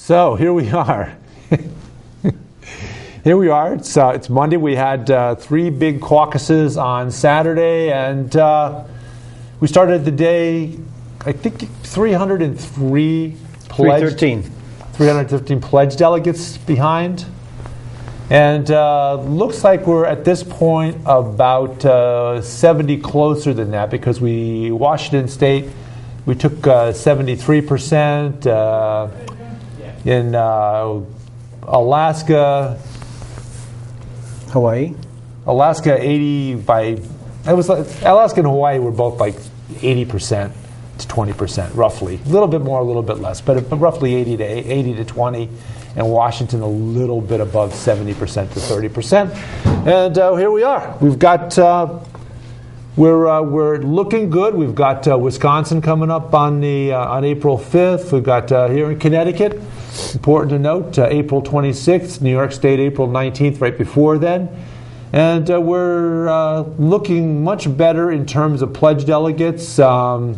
So here we are. Here we are. It's Monday. We had 3 big caucuses on Saturday, and we started the day, I think, 315 pledge delegates behind. And looks like we're at this point about 70 closer than that, because Washington State, we took 73%. In Alaska, Alaska 80 by. Alaska and Hawaii were both like 80% to 20%, roughly. A little bit more, a little bit less, but roughly 80 to 20. And Washington a little bit above 70% to 30%. And here we are. We've got. We're looking good. We've got Wisconsin coming up on April 5th. We've got here in Connecticut. Important to note, April 26th, New York State, April 19th, right before then. And we're looking much better in terms of pledge delegates. So,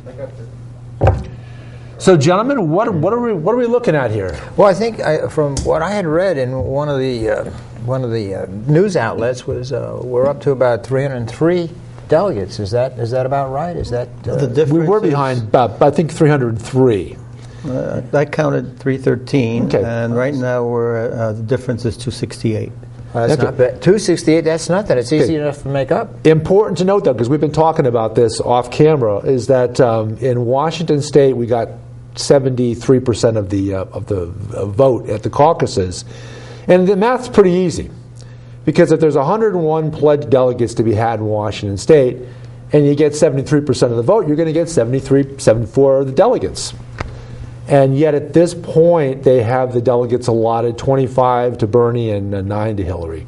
gentlemen, what are we looking at here? Well, I think from what I had read in one of the news outlets was we're up to about 303 delegates. Is that about right? Is that the difference? We were behind about, I think, 303. I counted 313, okay. And right now we're the difference is 268. That's not bad. 268. That's nothing. It's easy enough to make up. Important to note, though, because we've been talking about this off camera, is that in Washington State we got 73% of the vote at the caucuses, and the math's pretty easy. Because if there's 101 pledged delegates to be had in Washington State, and you get 73% of the vote, you're going to get 74 of the delegates. And yet at this point, they have the delegates allotted 25 to Bernie and 9 to Hillary,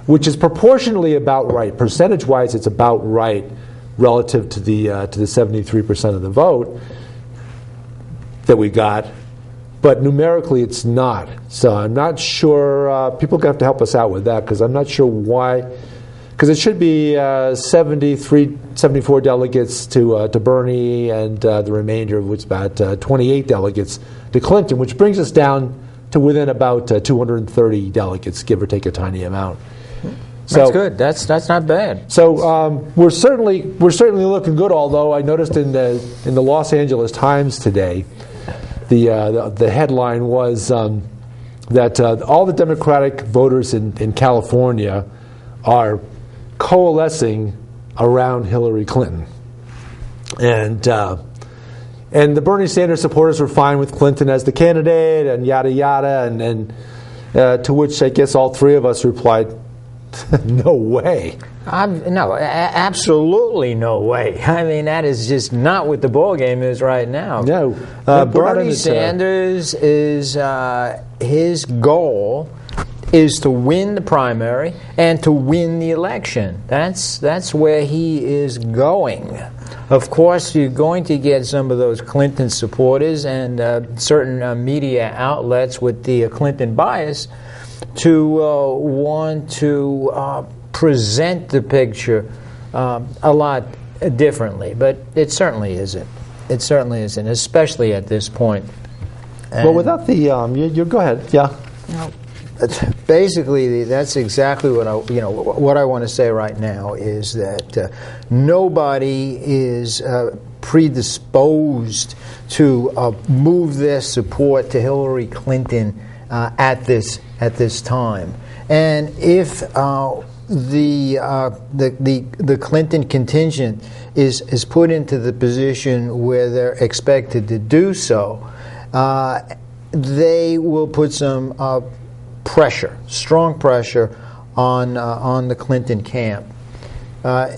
which is proportionally about right. Percentage-wise, it's about right relative to the 73% of the vote that we got. But numerically, it's not. So I'm not sure. People have to help us out with that, because I'm not sure why. Because it should be 74 delegates to Bernie, and the remainder of which about 28 delegates to Clinton, which brings us down to within about 230 delegates, give or take a tiny amount. So, that's good. That's not bad. So we're certainly looking good. Although I noticed in the Los Angeles Times today, the headline was that all the Democratic voters in California are coalescing around Hillary Clinton, and the Bernie Sanders supporters were fine with Clinton as the candidate, and yada yada, and to which I guess all 3 of us replied, "No way." No, absolutely no way. I mean, that is just not what the ball game is right now. No, Bernie Sanders is his goal is to win the primary and to win the election. That's where he is going. Of course, you're going to get some of those Clinton supporters and certain media outlets with the Clinton bias to want to present the picture a lot differently, but it certainly isn't. It certainly isn't, especially at this point. And well, without the you go ahead. Yeah. Basically, that's exactly what I want to say right now is that nobody is predisposed to move their support to Hillary Clinton at this time, and if the Clinton contingent is put into the position where they're expected to do so, they will put some strong pressure on the Clinton camp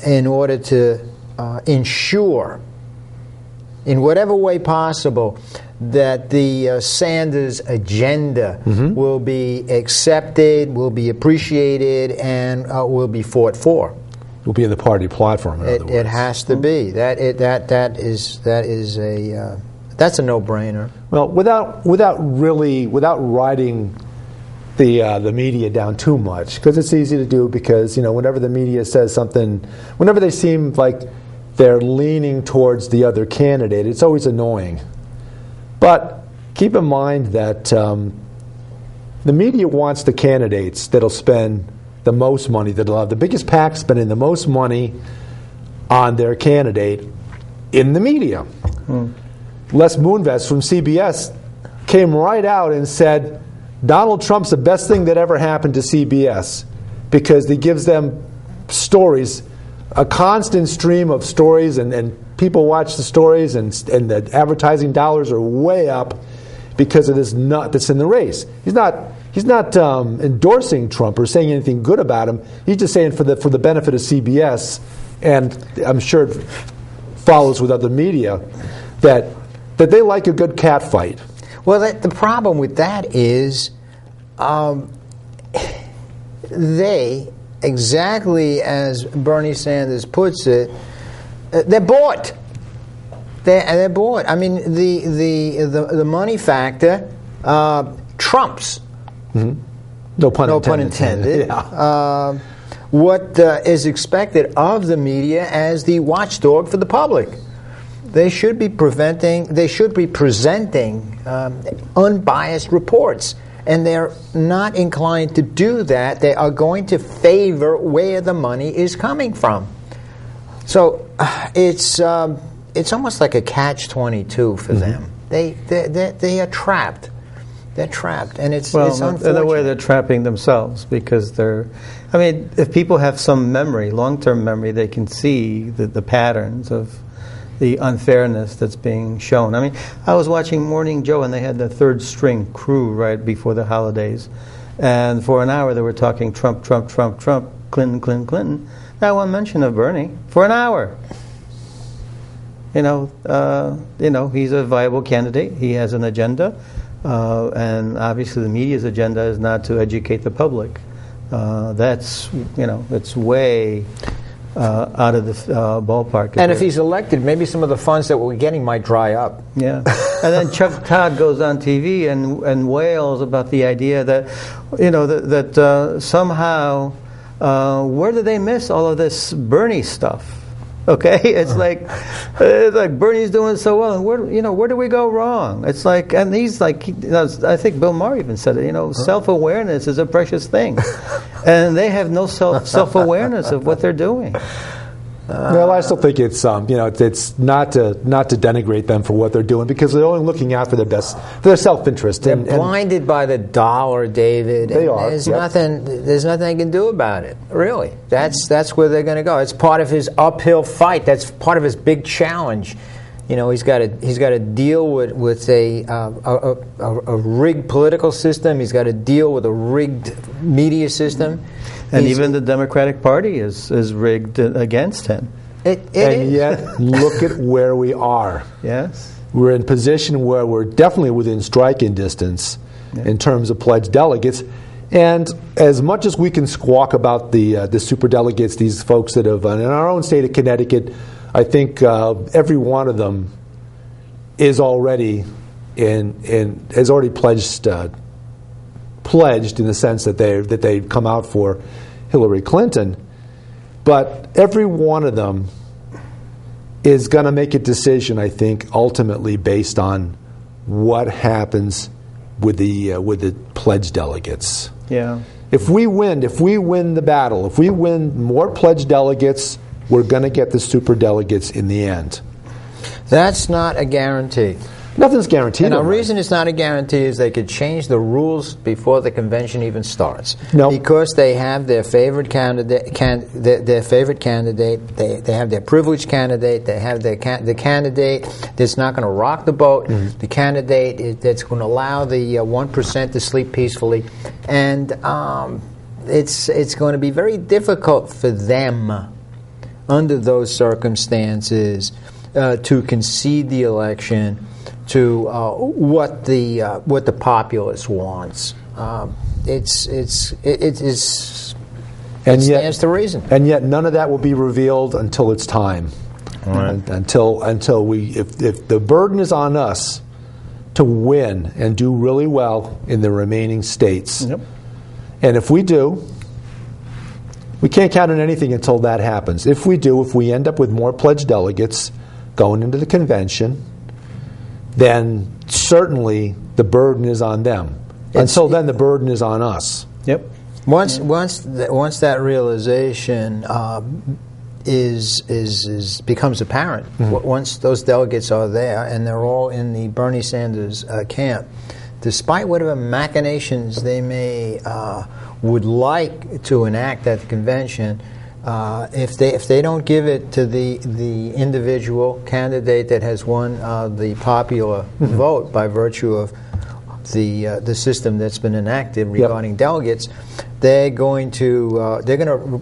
in order to ensure, in whatever way possible, that the Sanders agenda will be accepted, will be appreciated, and will be fought for. Will be in the party platform. In other words, it has to be. That's a no-brainer. Well, without riding the media down too much, because it's easy to do. Because whenever the media says something, whenever they seem like they're leaning towards the other candidate, it's always annoying. But keep in mind that the media wants the candidates that'll spend the most money, that'll have the biggest PAC spending the most money on their candidate in the media. Les Moonves from CBS came right out and said Donald Trump's the best thing that ever happened to CBS because he gives them stories, a constant stream of stories, and people watch the stories, and the advertising dollars are way up because of this nut that's in the race. He's not endorsing Trump or saying anything good about him. He's just saying for the benefit of CBS, and I'm sure it follows with other media, that they like a good cat fight. Well, the problem with that is they, exactly as Bernie Sanders puts it, they're bought. They're bought. I mean, the money factor trumps. Mm-hmm. No pun intended. Yeah. What is expected of the media as the watchdog for the public. They should be presenting unbiased reports, and they're not inclined to do that. They are going to favor where the money is coming from. So it's almost like a catch-22 for them. They are trapped. They're trapped, and it's unfortunate. In a way, they're trapping themselves because they're. I mean, if people have some memory, long-term memory, they can see the patterns of the unfairness that's being shown. I mean, I was watching Morning Joe, and they had the third string crew right before the holidays, and for an hour they were talking Trump, Trump, Trump, Trump, Clinton, Clinton, Clinton. Not one mention of Bernie for an hour. You know, he's a viable candidate. He has an agenda. And obviously the media's agenda is not to educate the public. That's, it's way out of the ballpark. And if he's elected, maybe some of the funds that we're getting might dry up. Yeah. And then Chuck Todd goes on TV and wails about the idea that, that somehow, where did they miss all of this Bernie stuff? Okay, it's like Bernie's doing so well, and where do we go wrong? It's like, and he's like, I think Bill Maher even said it. Self-awareness is a precious thing, and they have no self-awareness of what they're doing. Well, I still think it's it's not to denigrate them for what they're doing because they're only looking out for their self-interest. They're blinded by the dollar, David. They are. There's nothing they can do about it. Really, that's where they're going to go. It's part of his uphill fight. That's part of his big challenge. He's got to deal with a rigged political system. He's got to deal with a rigged media system. And even the Democratic Party is rigged against him. Yet, look at where we are. Yes. We're in a position where we're definitely within striking distance in terms of pledged delegates. And as much as we can squawk about the superdelegates, these folks that have, in our own state of Connecticut, I think every one of them is already has already pledged in the sense that they've come out for Hillary Clinton, but every one of them is going to make a decision, I think, ultimately based on what happens with the pledged delegates. Yeah. If we win the battle, if we win more pledged delegates, we're going to get the superdelegates in the end. That's not a guarantee. Nothing's guaranteed. And the reason it's not a guarantee is they could change the rules before the convention even starts. No. Because they have their favorite candidate. Their favorite candidate. They have their privileged candidate. They have the candidate that's not going to rock the boat. Mm-hmm. The candidate that's going to allow the 1% to sleep peacefully, and it's going to be very difficult for them under those circumstances to concede the election to what the populace wants. It stands to reason. And yet, none of that will be revealed until it's time. Right. Until we, if the burden is on us to win and do really well in the remaining states, yep. And if we do, we can't count on anything until that happens. If we do, if we end up with more pledged delegates going into the convention, then certainly the burden is on them. Until then, the burden is on us. Yep. Once that realization becomes apparent, once those delegates are there and they're all in the Bernie Sanders camp, despite whatever machinations they may would like to enact at the convention, if they don't give it to the individual candidate that has won the popular vote by virtue of the system that's been enacted regarding delegates, they're going to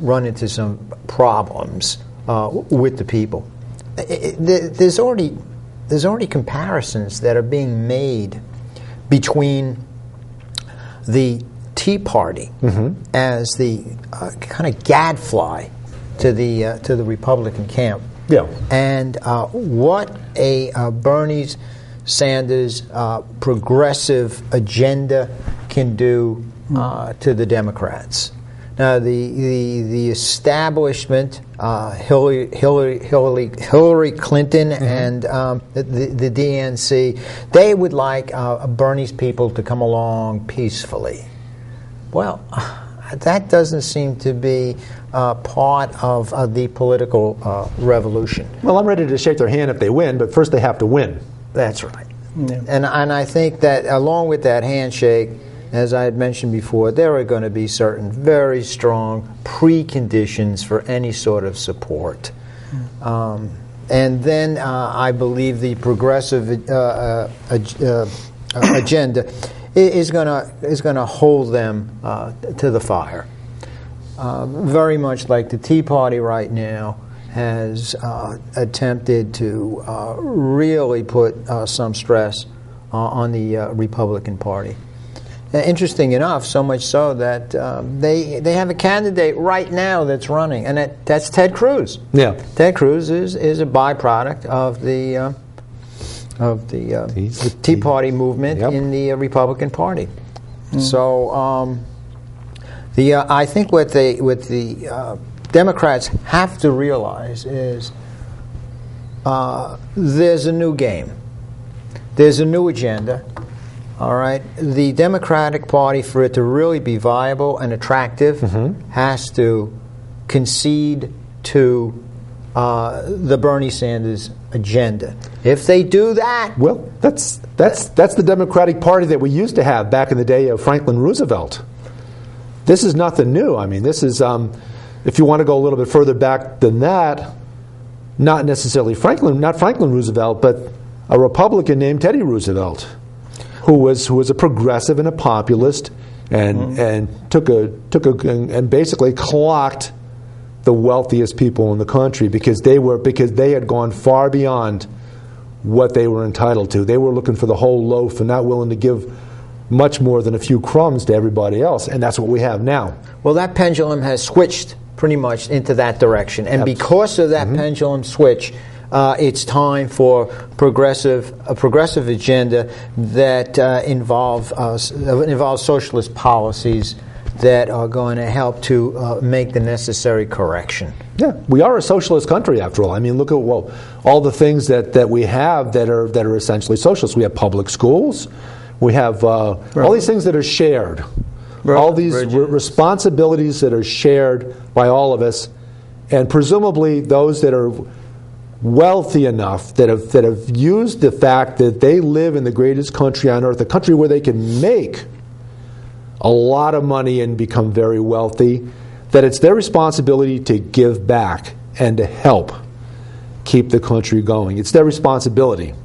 run into some problems with the people. There's already comparisons that are being made between the Tea Party as the kind of gadfly to the Republican camp, and what a Bernie Sanders progressive agenda can do to the Democrats. Now, the establishment, Hillary Clinton, and the DNC, they would like Bernie's people to come along peacefully. Well, that doesn't seem to be part of the political revolution. Well, I'm ready to shake their hand if they win, but first they have to win. That's right. Yeah. And I think that along with that handshake, as I had mentioned before, there are going to be certain very strong preconditions for any sort of support. And then I believe the progressive agenda is going to hold them to the fire. Very much like the Tea Party right now has attempted to really put some stress on the Republican Party. Interesting enough, so much so that they have a candidate right now that's running, and that's Ted Cruz. Yeah, Ted Cruz is a byproduct of the Tea Party movement in the Republican Party. So I think what the Democrats have to realize is there's a new game. There's a new agenda. All right. The Democratic Party, for it to really be viable and attractive, has to concede to the Bernie Sanders agenda. If they do that, well, that's the Democratic Party that we used to have back in the day of Franklin Roosevelt. This is nothing new. I mean, this is if you want to go a little bit further back than that, not necessarily not Franklin Roosevelt, but a Republican named Teddy Roosevelt, who was a progressive and a populist, and took and basically clocked the wealthiest people in the country because they had gone far beyond what they were entitled to. They were looking for the whole loaf and not willing to give much more than a few crumbs to everybody else, and that's what we have now. Well, that pendulum has switched pretty much into that direction, and because of that pendulum switch, it's time for a progressive agenda that involves socialist policies that are going to help to make the necessary correction. Yeah, we are a socialist country after all. I mean, look at all the things that we have that are essentially socialist. We have public schools. We have all these things that are shared. All these responsibilities that are shared by all of us, and presumably those that are wealthy enough that have used the fact that they live in the greatest country on earth, a country where they can make a lot of money and become very wealthy, that it's their responsibility to give back and to help keep the country going. It's their responsibility.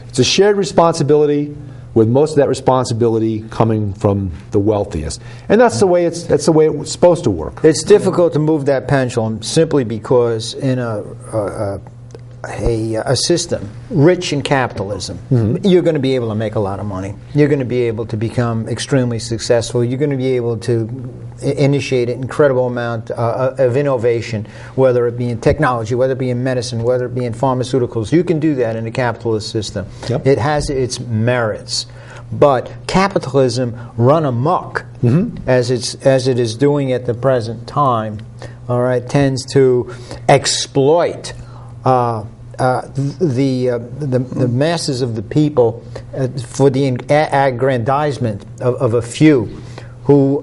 It's a shared responsibility, with most of that responsibility coming from the wealthiest, and that's the way it's supposed to work. It's difficult to move that pendulum simply because in a system rich in capitalism, you're going to be able to make a lot of money. You're going to be able to become extremely successful. You're going to be able to initiate an incredible amount of innovation, whether it be in technology, whether it be in medicine, whether it be in pharmaceuticals. You can do that in a capitalist system. Yep. It has its merits. But capitalism run amok, as it is doing at the present time, all right, tends to exploit the masses of the people for the aggrandizement of a few who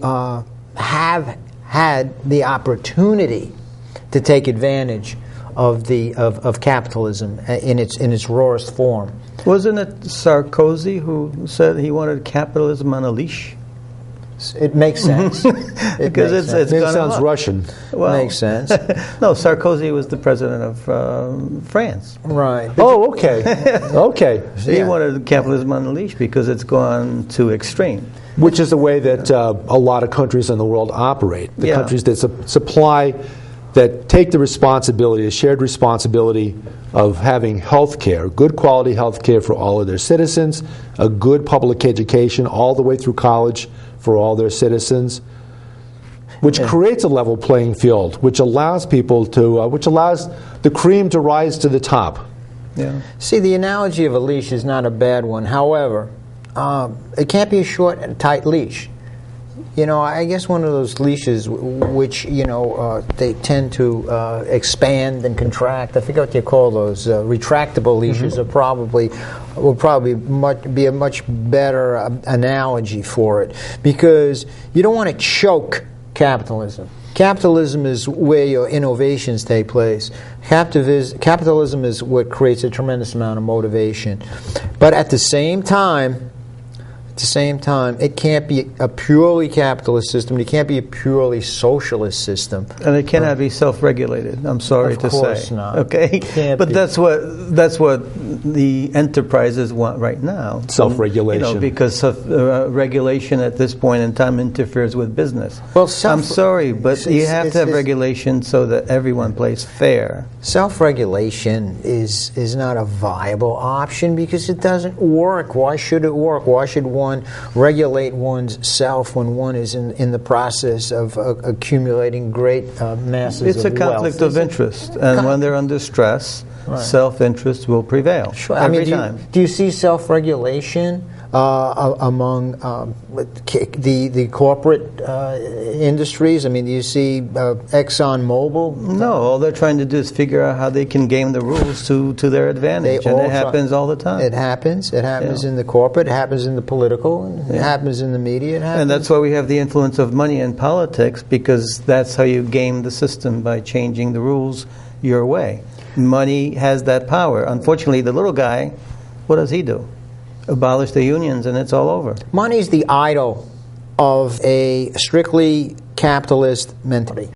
have had the opportunity to take advantage of capitalism in its rawest form. Wasn't it Sarkozy who said he wanted capitalism on a leash? It makes sense. Because it sounds Russian. Well, makes sense. No, Sarkozy was the president of France. Right. Oh, okay. Okay. He wanted capitalism on a leash because it's gone too extreme. Which is the way that a lot of countries in the world operate. The countries that supply, that take the responsibility, a shared responsibility of having health care, good quality health care for all of their citizens, a good public education all the way through college for all their citizens, which creates a level playing field, which allows people to, which allows the cream to rise to the top. Yeah. See, the analogy of a leash is not a bad one. However, it can't be a short and tight leash. You know, I guess one of those leashes which, they tend to expand and contract. I forget what you call those. Retractable leashes will probably be a much better analogy for it, because you don't want to choke capitalism. Capitalism is where your innovations take place. Capitalism is what creates a tremendous amount of motivation. But at the same time, it can't be a purely capitalist system. It can't be a purely socialist system. And it cannot be self-regulated. I'm sorry to say. Of course not. Okay, but that's what the enterprises want right now. Self-regulation. Because regulation at this point in time interferes with business. Well, I'm sorry, but you have to have regulation so that everyone plays fair. Self-regulation is not a viable option because it doesn't work. Why should it work? Why should one regulate one's self when one is in the process of accumulating great masses of wealth? It's a conflict of interest, and when they're under stress, self-interest will prevail every time. Do you see self-regulation among the corporate industries? I mean, do you see ExxonMobil? No, all they're trying to do is figure out how they can game the rules to their advantage, and it happens all the time. It happens. It happens in the corporate. It happens in the political. It happens in the media. And that's why we have the influence of money in politics, because that's how you game the system, by changing the rules your way. Money has that power. Unfortunately, the little guy, what does he do? Abolish the unions and it's all over. Money is the idol of a strictly capitalist mentality.